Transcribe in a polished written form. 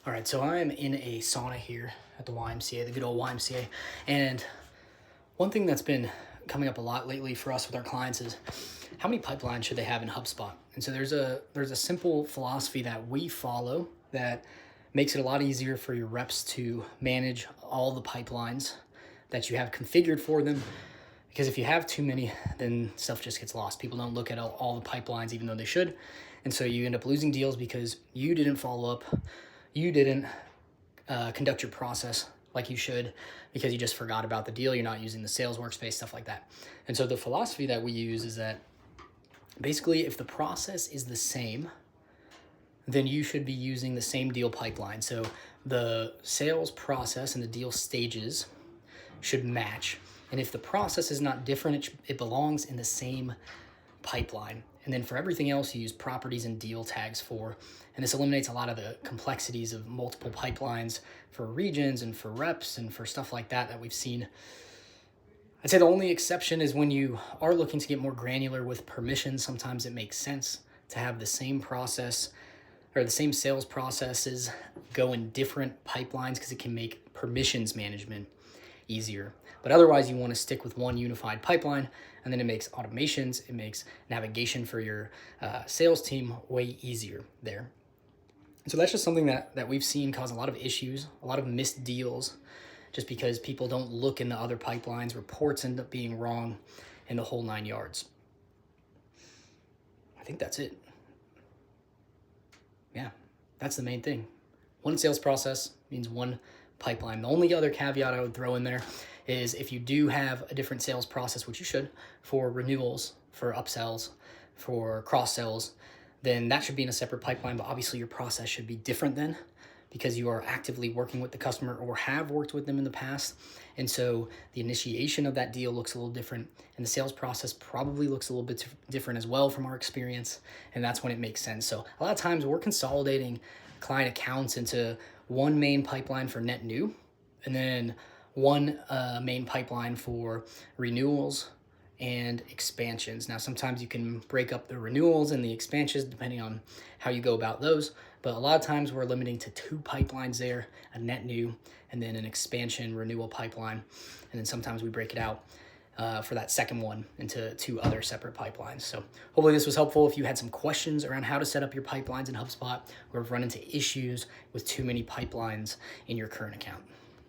All right, so I'm in a sauna here at the YMCA, the good old YMCA. And one thing that's been coming up a lot lately for us with our clients is how many pipelines should they have in HubSpot? And so there's a simple philosophy that we follow that makes it a lot easier for your reps to manage all the pipelines that you have configured for them. Because if you have too many, then stuff just gets lost. People don't look at all the pipelines even though they should. And so you end up losing deals because you didn't follow up. You didn't conduct your process like you should because you just forgot about the deal. You're not using the sales workspace, stuff like that. And so the philosophy that we use is that basically if the process is the same, then you should be using the same deal pipeline. So the sales process and the deal stages should match. And if the process is not different, it belongs in the same pipeline. And then for everything else, you use properties and deal tags for. And this eliminates a lot of the complexities of multiple pipelines for regions and for reps and for stuff like that we've seen. I'd say the only exception is when you are looking to get more granular with permissions. Sometimes it makes sense to have the same process or the same sales processes go in different pipelines because it can make permissions management easier. But otherwise, you want to stick with one unified pipeline, and then it makes automations, it makes navigation for your sales team way easier there. So that's just something that we've seen cause a lot of issues, a lot of missed deals, just because people don't look in the other pipelines, reports end up being wrong, and the whole 9 yards. I think that's it. Yeah, that's the main thing. One sales process means one pipeline. The only other caveat I would throw in there is if you do have a different sales process, which you should, for renewals, for upsells, for cross-sells, then that should be in a separate pipeline, but obviously your process should be different then because you are actively working with the customer or have worked with them in the past. And so the initiation of that deal looks a little different, and the sales process probably looks a little bit different as well from our experience, and that's when it makes sense. So a lot of times we're consolidating client accounts into one main pipeline for net new, and then one main pipeline for renewals and expansions. Now, sometimes you can break up the renewals and the expansions depending on how you go about those, but a lot of times we're limiting to two pipelines there, a net new and then an expansion renewal pipeline. And then sometimes we break it out for that second one into two other separate pipelines. So hopefully this was helpful. If you had some questions around how to set up your pipelines in HubSpot or have run into issues with too many pipelines in your current account.